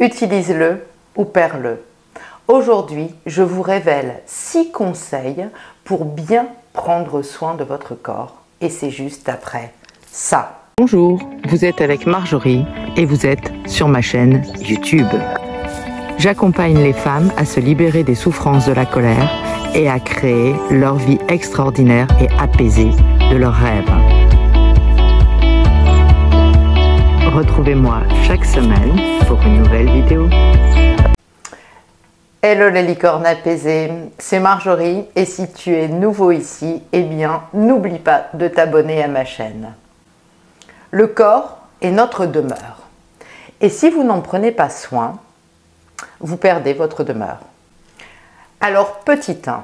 Utilise-le ou perds-le. Aujourd'hui, je vous révèle 6 conseils pour bien prendre soin de votre corps. Et c'est juste après ça. Bonjour, vous êtes avec Marjorie et vous êtes sur ma chaîne YouTube. J'accompagne les femmes à se libérer des souffrances de la colère et à créer leur vie extraordinaire et apaisée de leurs rêves. Retrouvez-moi chaque semaine pour une nouvelle vidéo. Hello les licornes apaisées, c'est Marjorie et si tu es nouveau ici, eh bien n'oublie pas de t'abonner à ma chaîne. Le corps est notre demeure et si vous n'en prenez pas soin, vous perdez votre demeure. Alors petit 1,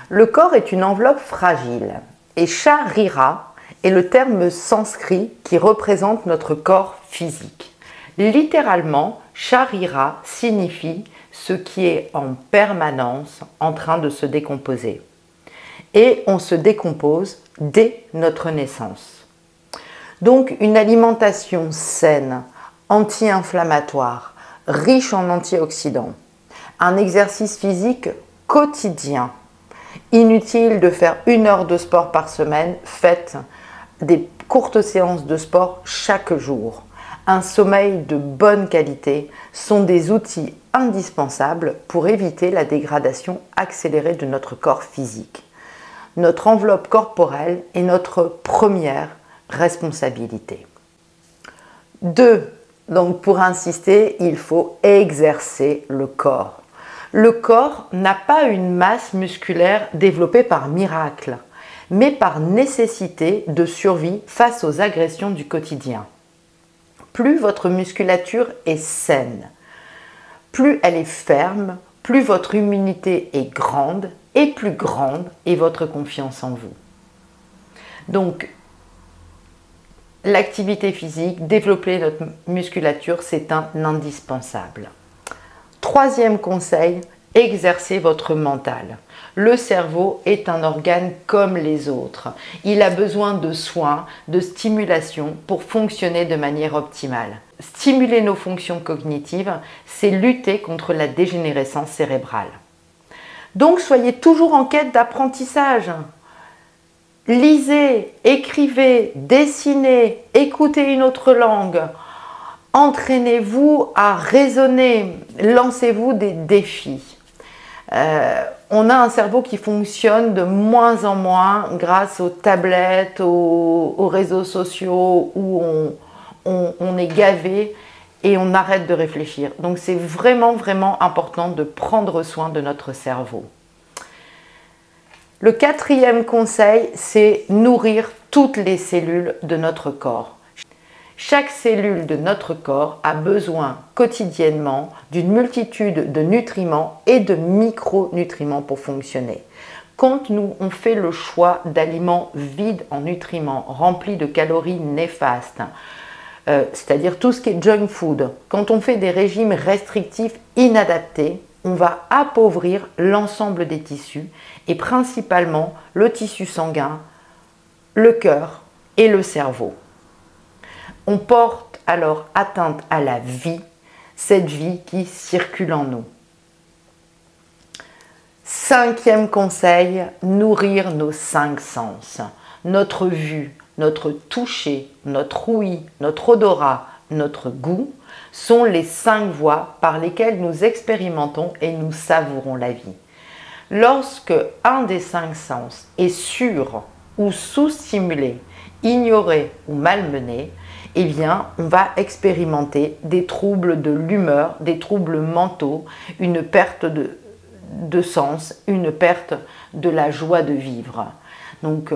le corps est une enveloppe fragile et Sharira est le terme sanskrit qui représente notre corps physique. Littéralement, Sharira signifie ce qui est en permanence en train de se décomposer. Et on se décompose dès notre naissance. Donc une alimentation saine, anti-inflammatoire, riche en antioxydants, un exercice physique quotidien. Inutile de faire 1 heure de sport par semaine, faites des courtes séances de sport chaque jour. Un sommeil de bonne qualité sont des outils indispensables pour éviter la dégradation accélérée de notre corps physique. Notre enveloppe corporelle est notre première responsabilité. 2. Donc pour insister, il faut exercer le corps. Le corps n'a pas une masse musculaire développée par miracle, mais par nécessité de survie face aux agressions du quotidien. Plus votre musculature est saine, plus elle est ferme, plus votre immunité est grande et plus grande est votre confiance en vous. Donc, l'activité physique, développer notre musculature, c'est un indispensable. 3e conseil, exercez votre mental. Le cerveau est un organe comme les autres. Il a besoin de soins, de stimulation pour fonctionner de manière optimale. Stimuler nos fonctions cognitives, c'est lutter contre la dégénérescence cérébrale. Donc soyez toujours en quête d'apprentissage. Lisez, écrivez, dessinez, écoutez une autre langue. Entraînez-vous à raisonner, lancez-vous des défis. On a un cerveau qui fonctionne de moins en moins grâce aux tablettes, aux réseaux sociaux où on est gavé et on arrête de réfléchir. Donc c'est vraiment important de prendre soin de notre cerveau. Le 4e conseil, c'est nourrir toutes les cellules de notre corps. Chaque cellule de notre corps a besoin quotidiennement d'une multitude de nutriments et de micronutriments pour fonctionner. Quand on fait le choix d'aliments vides en nutriments, remplis de calories néfastes, c'est-à-dire tout ce qui est junk food, quand on fait des régimes restrictifs inadaptés, on va appauvrir l'ensemble des tissus et principalement le tissu sanguin, le cœur et le cerveau. On porte alors atteinte à la vie, cette vie qui circule en nous. 5e conseil, nourrir nos 5 sens. Notre vue, notre toucher, notre ouïe, notre odorat, notre goût sont les 5 voies par lesquelles nous expérimentons et nous savourons la vie. Lorsque un des 5 sens est sur ou sous-stimulé, ignoré ou malmené, eh bien, on va expérimenter des troubles de l'humeur, des troubles mentaux, une perte de sens, une perte de la joie de vivre. Donc,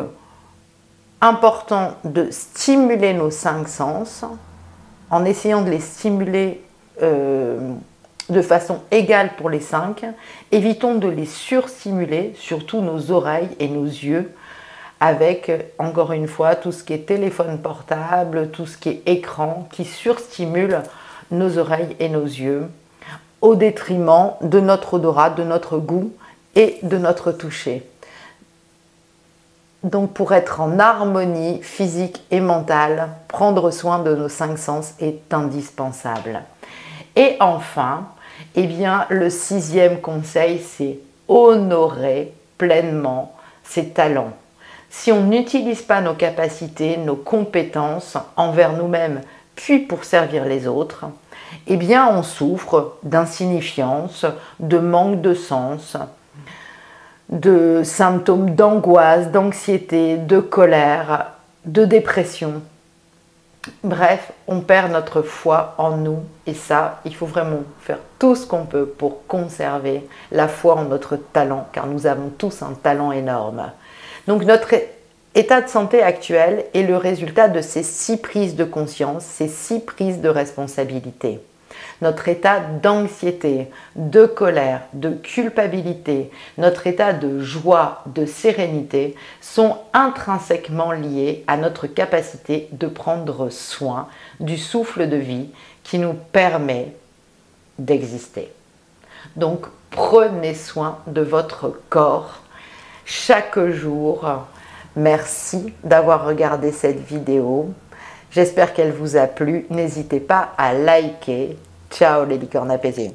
important de stimuler nos 5 sens en essayant de les stimuler de façon égale pour les 5. Évitons de les surstimuler, surtout nos oreilles et nos yeux, avec, encore une fois, tout ce qui est téléphone portable, tout ce qui est écran, qui surstimule nos oreilles et nos yeux, au détriment de notre odorat, de notre goût et de notre toucher. Donc pour être en harmonie physique et mentale, prendre soin de nos 5 sens est indispensable. Et enfin, eh bien, le 6e conseil, c'est honorer pleinement ses talents. Si on n'utilise pas nos capacités, nos compétences envers nous-mêmes, puis pour servir les autres, eh bien on souffre d'insignifiance, de manque de sens, de symptômes d'angoisse, d'anxiété, de colère, de dépression. Bref, on perd notre foi en nous et ça, il faut vraiment faire tout ce qu'on peut pour conserver la foi en notre talent, car nous avons tous un talent énorme. Donc notre état de santé actuel est le résultat de ces 6 prises de conscience, ces 6 prises de responsabilité. Notre état d'anxiété, de colère, de culpabilité, notre état de joie, de sérénité sont intrinsèquement liés à notre capacité de prendre soin du souffle de vie qui nous permet d'exister. Donc prenez soin de votre corps chaque jour. Merci d'avoir regardé cette vidéo. J'espère qu'elle vous a plu. N'hésitez pas à liker. Ciao les licornes apaisées.